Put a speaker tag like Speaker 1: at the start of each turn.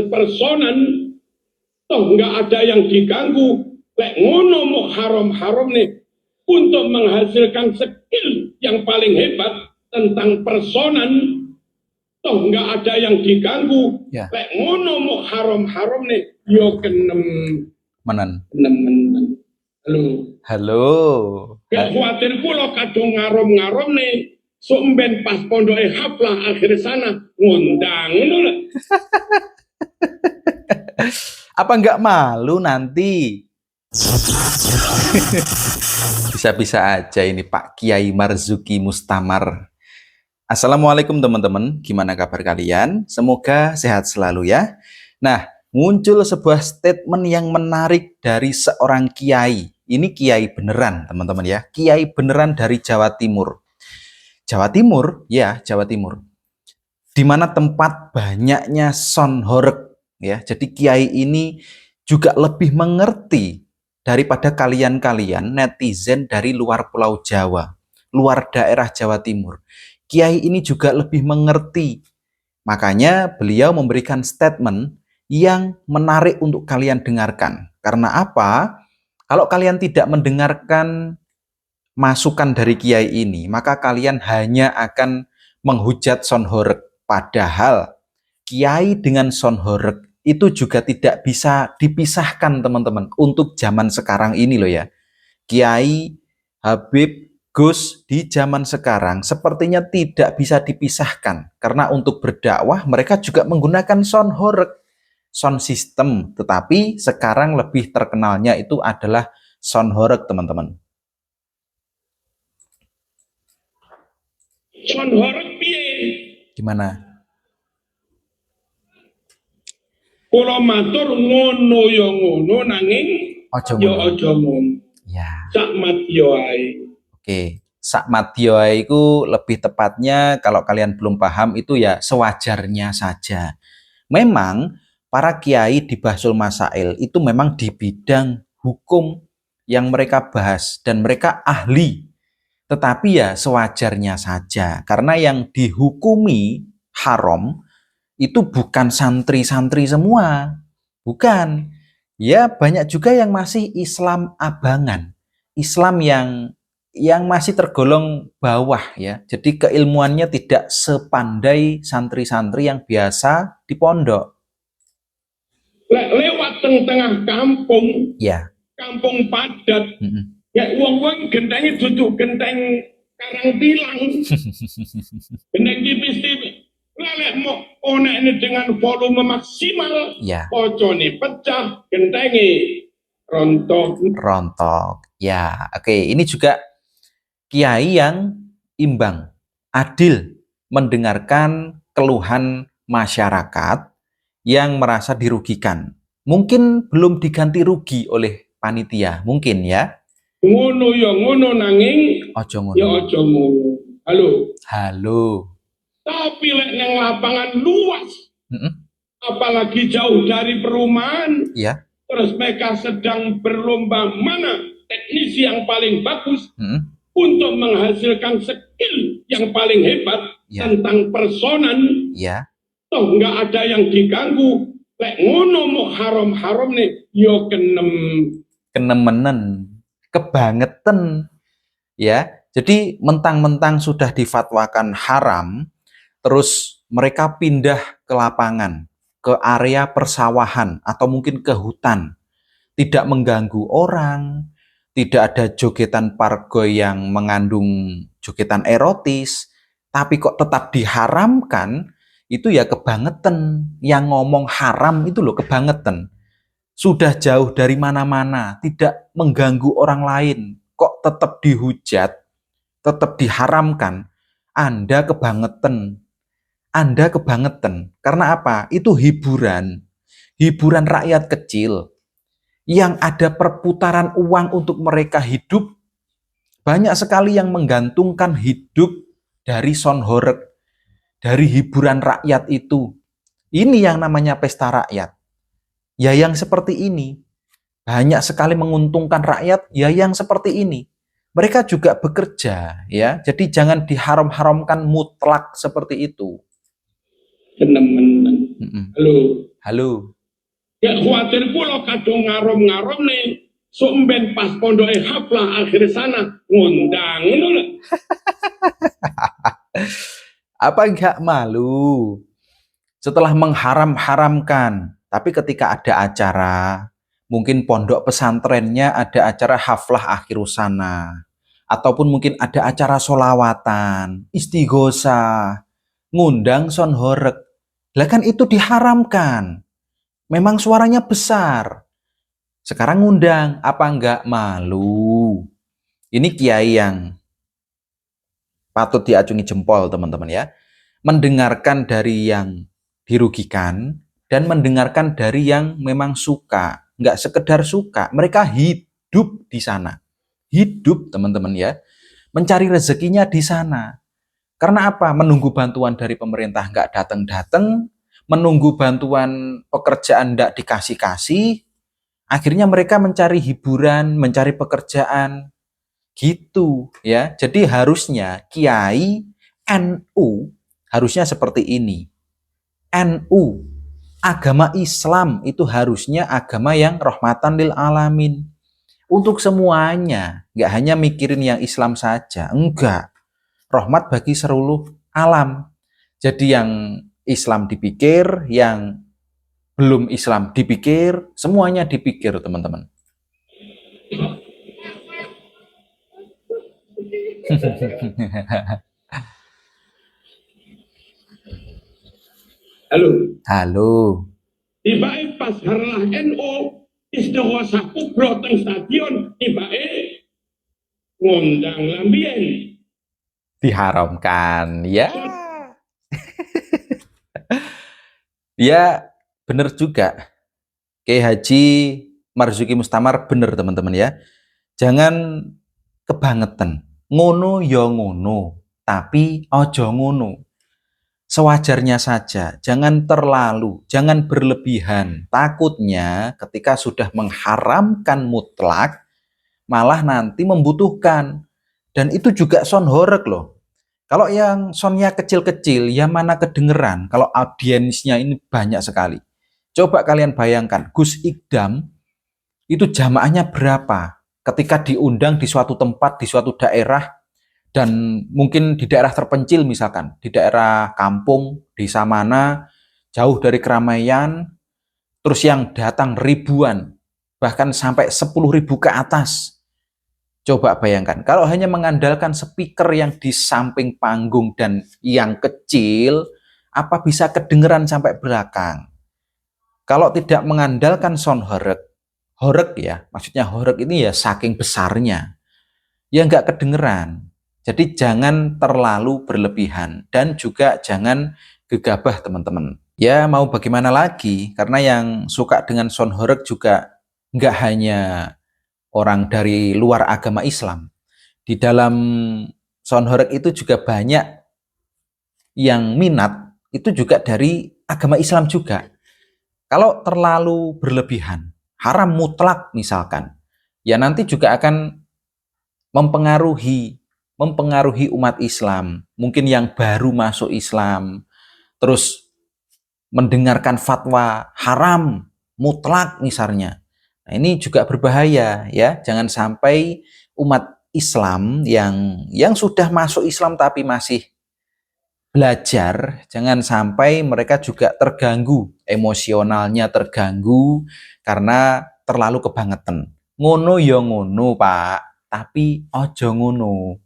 Speaker 1: personan toh nggak ada yang diganggu. Lek ngono mau haram-haram nih untuk menghasilkan skill yang paling hebat tentang personan toh nggak ada yang diganggu. Lek ngono mau haram-haram nih yo kenem
Speaker 2: menen.
Speaker 1: Halo. Gak khawatir pulau kadung ngarom-ngarom nih. Sumben pas pondoke haflah akhir sana ngundang ngono.
Speaker 2: Apa nggak malu nanti? Bisa-bisa aja ini Pak Kiai Marzuki Mustamar. Assalamualaikum teman-teman, gimana kabar kalian? Semoga sehat selalu ya. Nah, muncul sebuah statement yang menarik dari seorang kiai. Ini kiai beneran teman-teman ya, kiai beneran dari Jawa Timur. Jawa Timur, ya Jawa Timur. Di mana tempat banyaknya sonhoreg ya. Jadi kiai ini juga lebih mengerti daripada kalian-kalian netizen dari luar Pulau Jawa, luar daerah Jawa Timur. Kiai ini juga lebih mengerti. Makanya beliau memberikan statement yang menarik untuk kalian dengarkan. Karena apa? Kalau kalian tidak mendengarkan masukan dari kiai ini, maka kalian hanya akan menghujat sonhoreg. Padahal kiai dengan sonhoreg itu juga tidak bisa dipisahkan teman-teman untuk zaman sekarang ini loh ya. Kiai, Habib, Gus di zaman sekarang sepertinya tidak bisa dipisahkan. Karena untuk berdakwah mereka juga menggunakan sonhoreg, sound system. Tetapi sekarang lebih terkenalnya itu adalah sonhoreg teman-teman.
Speaker 1: Sonhoreg piye?
Speaker 2: Gimana?
Speaker 1: Kula matur ngono ya ngono nanging
Speaker 2: Ojo
Speaker 1: ngono. Ya. Sak madya ae.
Speaker 2: Oke, sak madya itu lebih tepatnya kalau kalian belum paham itu ya sewajarnya saja. Memang para kiai di Bahsul Masail itu memang di bidang hukum yang mereka bahas dan mereka ahli. Tetapi ya sewajarnya saja karena yang dihukumi haram itu bukan santri-santri semua, bukan. Ya banyak juga yang masih Islam abangan, Islam yang masih tergolong bawah ya. Jadi keilmuannya tidak sepandai santri-santri yang biasa di pondok.
Speaker 1: Lewat tengah kampung, ya. Kampung padat, ya uang-uang gentengnya duduk genteng karang tilang, genteng tipis-tipis. Lelek mau onek ini dengan volume maksimal, ya. Pocone pecah, gentengi rontok.
Speaker 2: Ya, oke. Ini juga kiai yang imbang, adil, mendengarkan keluhan masyarakat yang merasa dirugikan. Mungkin belum diganti rugi oleh panitia, mungkin ya.
Speaker 1: Ngono ya ngono nanging,
Speaker 2: ojo ngono.
Speaker 1: Ya ojo ngono.
Speaker 2: Halo.
Speaker 1: Tapi lek nang lapangan luas, apalagi jauh dari perumahan, ya. Terus mereka sedang berlomba mana teknisi yang paling bagus untuk menghasilkan skill yang paling hebat tentang personan. Ya. Toh nggak ada yang diganggu. Lek ngono mau haram-haram nih, yo
Speaker 2: kenemenen, kebangetan, ya. Jadi mentang-mentang sudah difatwakan haram. Terus mereka pindah ke lapangan, ke area persawahan, atau mungkin ke hutan. Tidak mengganggu orang, tidak ada jogetan pargoy yang mengandung jogetan erotis, tapi kok tetap diharamkan, itu ya kebangetan. Yang ngomong haram itu loh kebangetan. Sudah jauh dari mana-mana, tidak mengganggu orang lain, kok tetap dihujat, tetap diharamkan. Anda kebangetan. Anda kebangetan. Karena apa? Itu hiburan. Hiburan rakyat kecil. Yang ada perputaran uang untuk mereka hidup. Banyak sekali yang menggantungkan hidup dari sonhoreg. Dari hiburan rakyat itu. Ini yang namanya pesta rakyat. Ya yang seperti ini. Banyak sekali menguntungkan rakyat. Ya yang seperti ini. Mereka juga bekerja. Ya, jadi jangan diharam-haramkan mutlak seperti itu.
Speaker 1: Halo.
Speaker 2: Halo.
Speaker 1: Ya khawatir kula kadung ngarom-ngarom nih. Sumben pas pondoke haflah akhir sana ngundang ngono lho.
Speaker 2: Apa enggak malu? Setelah mengharam-haramkan, tapi ketika ada acara, mungkin pondok pesantrennya ada acara haflah akhir sana, ataupun mungkin ada acara solawatan, istighosah, ngundang son horeg. Lah kan itu diharamkan. Memang suaranya besar. Sekarang ngundang, apa enggak malu? Ini kiai yang patut diacungi jempol, teman-teman ya. Mendengarkan dari yang dirugikan dan mendengarkan dari yang memang suka. Enggak sekedar suka, mereka hidup di sana. Hidup, teman-teman ya. Mencari rezekinya di sana. Karena apa? Menunggu bantuan dari pemerintah enggak datang-datang, menunggu bantuan pekerjaan enggak dikasih-kasih, akhirnya mereka mencari hiburan, mencari pekerjaan, gitu ya. Jadi harusnya kiai NU harusnya seperti ini. NU, agama Islam itu harusnya agama yang rahmatan lil alamin. Untuk semuanya, nggak hanya mikirin yang Islam saja, enggak. Rahmat bagi seluruh alam. Jadi yang Islam dipikir, yang belum Islam dipikir, semuanya dipikir, teman-teman.
Speaker 1: Halo.
Speaker 2: Halo.
Speaker 1: Tiba-tiba pas harlah NU istighosah kubro teng stadion tiba-tiba ngundang lambien.
Speaker 2: Diharamkan, ya. Ya, benar juga. Kiai Haji Marzuki Mustamar benar, teman-teman ya. Jangan kebangetan. Ngono ya ngono, tapi ojo ngono. Sewajarnya saja, jangan terlalu, jangan berlebihan. Takutnya ketika sudah mengharamkan mutlak, malah nanti membutuhkan. Dan itu juga son horeg loh. Kalau yang sonnya kecil-kecil, ya mana kedengeran. Kalau audiensnya ini banyak sekali. Coba kalian bayangkan, Gus Ikdam itu jamaahnya berapa? Ketika diundang di suatu tempat, di suatu daerah, dan mungkin di daerah terpencil misalkan, di daerah kampung, desa mana, jauh dari keramaian, terus yang datang ribuan, bahkan sampai 10.000 ke atas. Coba bayangkan, kalau hanya mengandalkan speaker yang di samping panggung dan yang kecil, apa bisa kedengeran sampai belakang? Kalau tidak mengandalkan sound horeg, horeg ya, maksudnya horeg ini ya saking besarnya, ya nggak kedengeran. Jadi jangan terlalu berlebihan dan juga jangan gegabah, teman-teman. Ya mau bagaimana lagi, karena yang suka dengan sound horeg juga nggak hanya orang dari luar agama Islam. Di dalam sound horeg itu juga banyak yang minat, itu juga dari agama Islam juga. Kalau terlalu berlebihan, haram mutlak misalkan, ya nanti juga akan mempengaruhi umat Islam, mungkin yang baru masuk Islam, terus mendengarkan fatwa haram mutlak misalnya. Nah, ini juga berbahaya ya. Jangan sampai umat Islam yang sudah masuk Islam tapi masih belajar, jangan sampai mereka juga terganggu, emosionalnya terganggu karena terlalu kebangetan. Ngono ya ngono, Pak, tapi ojo ngono.